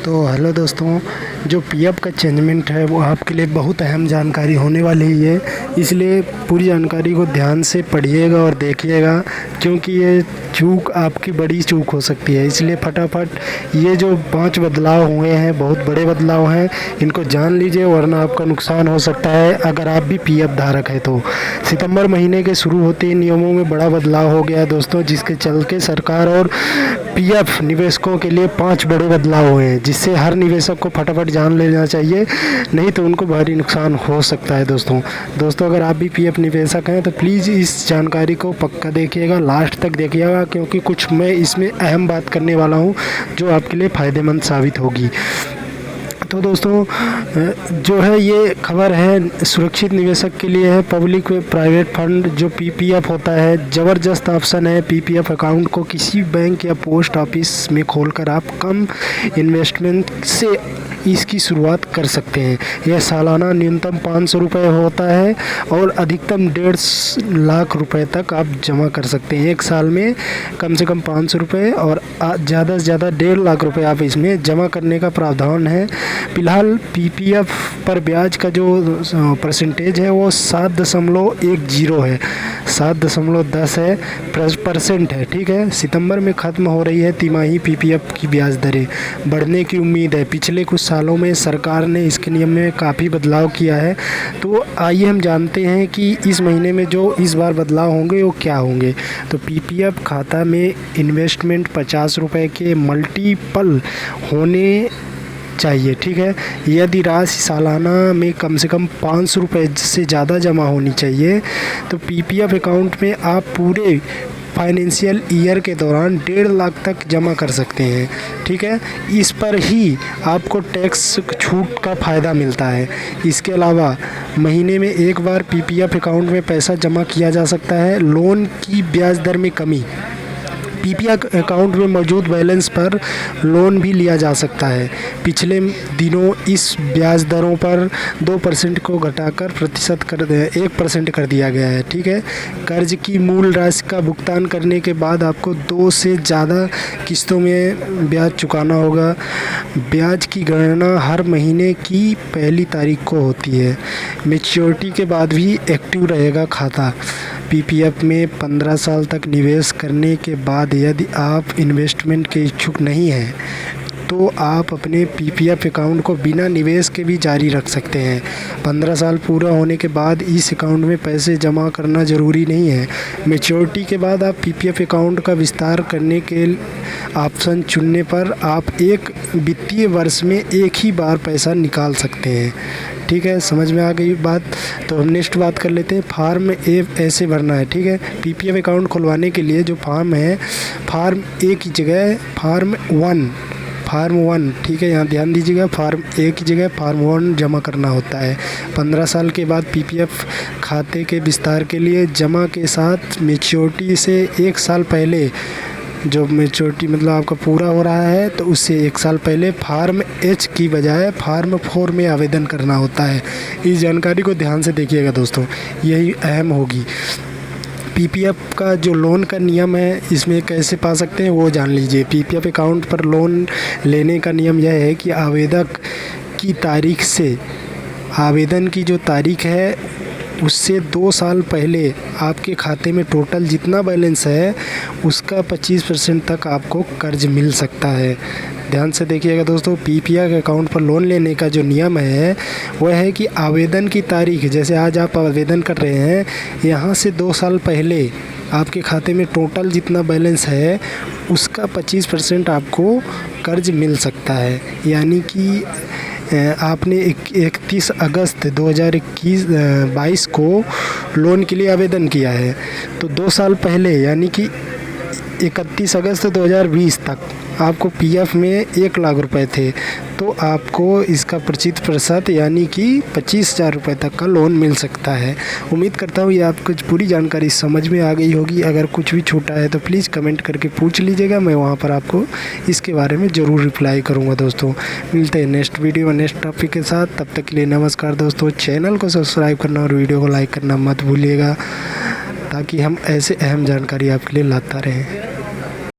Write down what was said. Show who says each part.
Speaker 1: तो हेलो दोस्तों, जो पीएफ का चेंजमेंट है वो आपके लिए बहुत अहम जानकारी होने वाली ही है, इसलिए पूरी जानकारी को ध्यान से पढ़िएगा और देखिएगा, क्योंकि ये चूक आपकी बड़ी चूक हो सकती है। इसलिए फटाफट ये जो 5 बदलाव हुए हैं, बहुत बड़े बदलाव हैं, इनको जान लीजिए, वरना आपका नुकसान हो सकता है अगर आप भी पीएफ धारक है तो। सितंबर महीने के शुरू होते ही नियमों में बड़ा बदलाव हो गया है दोस्तों, जिसके चलते सरकार और पीएफ निवेशकों के लिए 5 बड़े बदलाव हुए हैं, जिससे हर निवेशक को फटाफट जान लेना चाहिए, नहीं तो उनको भारी नुकसान हो सकता है दोस्तों अगर आप भी पीएफ निवेशक हैं तो प्लीज़ इस जानकारी को पक्का देखिएगा, लास्ट तक देखिएगा, क्योंकि कुछ मैं इसमें अहम बात करने वाला हूँ जो आपके लिए फ़ायदेमंद साबित होगी। तो दोस्तों, जो है ये खबर है सुरक्षित निवेशक के लिए है। पब्लिक प्राइवेट फंड जो पीपीएफ होता है, ज़बरदस्त ऑप्शन है। पीपीएफ अकाउंट को किसी बैंक या पोस्ट ऑफिस में खोलकर आप कम इन्वेस्टमेंट से इसकी शुरुआत कर सकते हैं। यह सालाना न्यूनतम 500 रुपये होता है और अधिकतम 1.5 लाख रुपए तक आप जमा कर सकते हैं। एक साल में कम से कम 500 रुपये और ज़्यादा से ज़्यादा 1.5 लाख रुपए आप इसमें जमा करने का प्रावधान है। फिलहाल पीपीएफ पर ब्याज का जो परसेंटेज है वो 7.10 है, 7.10 है % है, ठीक है। सितंबर में ख़त्म हो रही है तिमाही पीपीएफ की ब्याज दरें बढ़ने की उम्मीद है। पिछले कुछ सालों में सरकार ने इसके नियम में काफ़ी बदलाव किया है, तो आइए हम जानते हैं कि इस महीने में जो इस बार बदलाव होंगे वो क्या होंगे। तो पीपीएफ खाता में इन्वेस्टमेंट 50 रुपये के मल्टीपल होने चाहिए, ठीक है। यदि राशि सालाना में कम से कम 500 रुपये से ज़्यादा जमा होनी चाहिए, तो पीपीएफ अकाउंट में आप पूरे फाइनेंशियल ईयर के दौरान 1.5 लाख तक जमा कर सकते हैं, ठीक है। इस पर ही आपको टैक्स छूट का फ़ायदा मिलता है। इसके अलावा महीने में एक बार पीपीएफ अकाउंट में पैसा जमा किया जा सकता है। लोन की ब्याज दर में कमी, पीपीएफ अकाउंट में मौजूद बैलेंस पर लोन भी लिया जा सकता है। पिछले दिनों इस ब्याज दरों पर 2% को घटाकर 1% कर दिया गया है, ठीक है। कर्ज की मूल राशि का भुगतान करने के बाद आपको 2 से ज़्यादा किस्तों में ब्याज चुकाना होगा। ब्याज की गणना हर महीने की पहली तारीख को होती है। मैच्योरिटी के बाद भी एक्टिव रहेगा खाता। पीपीएफ में 15 साल तक निवेश करने के बाद यदि आप इन्वेस्टमेंट के इच्छुक नहीं हैं तो आप अपने पीपीएफ अकाउंट को बिना निवेश के भी जारी रख सकते हैं। 15 साल पूरा होने के बाद इस अकाउंट में पैसे जमा करना ज़रूरी नहीं है। मैच्योरिटी के बाद आप पीपीएफ अकाउंट का विस्तार करने के ऑप्शन चुनने पर आप एक वित्तीय वर्ष में एक ही बार पैसा निकाल सकते हैं, ठीक है। समझ में आ गई बात। तो हम नेक्स्ट बात कर लेते हैं। फॉर्म ए ऐसे भरना है, ठीक है। पीपीएफ अकाउंट खुलवाने के लिए जो फॉर्म है, फॉर्म ए की जगह फॉर्म 1, ठीक है, यहाँ ध्यान दीजिएगा। फॉर्म ए की जगह फॉर्म 1 जमा करना होता है। 15 साल के बाद पीपीएफ खाते के विस्तार के लिए जमा के साथ मैच्योरिटी से 1 साल पहले, जो मैच्योरिटी मतलब आपका पूरा हो रहा है तो उससे 1 साल पहले फॉर्म एच की बजाय फॉर्म 4 में आवेदन करना होता है। इस जानकारी को ध्यान से देखिएगा दोस्तों, यही अहम होगी। पीपीएफ का जो लोन का नियम है, इसमें कैसे पा सकते हैं वो जान लीजिए। पीपीएफ अकाउंट पर लोन लेने का नियम यह है कि आवेदक की तारीख से, आवेदन की जो तारीख है उससे 2 साल पहले आपके खाते में टोटल जितना बैलेंस है उसका 25% तक आपको कर्ज मिल सकता है। ध्यान से देखिएगा दोस्तों, पीपीएफ अकाउंट पर लोन लेने का जो नियम है वह है कि आवेदन की तारीख, जैसे आज आप आवेदन कर रहे हैं, यहाँ से 2 साल पहले आपके खाते में टोटल जितना बैलेंस है उसका 25% आपको कर्ज मिल सकता है। यानी कि आपने 31 अगस्त 2022 को लोन के लिए आवेदन किया है, तो 2 साल पहले यानी कि 31 अगस्त 2020 तक आपको पीएफ में 1 लाख रुपए थे, तो आपको इसका 25% यानी कि 25,000 रुपये तक का लोन मिल सकता है। उम्मीद करता हूँ ये आपको पूरी जानकारी समझ में आ गई होगी। अगर कुछ भी छूटा है तो प्लीज़ कमेंट करके पूछ लीजिएगा, मैं वहाँ पर आपको इसके बारे में ज़रूर रिप्लाई करूँगा दोस्तों। मिलते हैं नेक्स्ट वीडियो नेक्स्ट टॉपिक के साथ, तब तक के लिए नमस्कार दोस्तों। चैनल को सब्सक्राइब करना और वीडियो को लाइक करना मत भूलिएगा, ताकि हम ऐसे अहम जानकारी आपके लिए लाता रहें।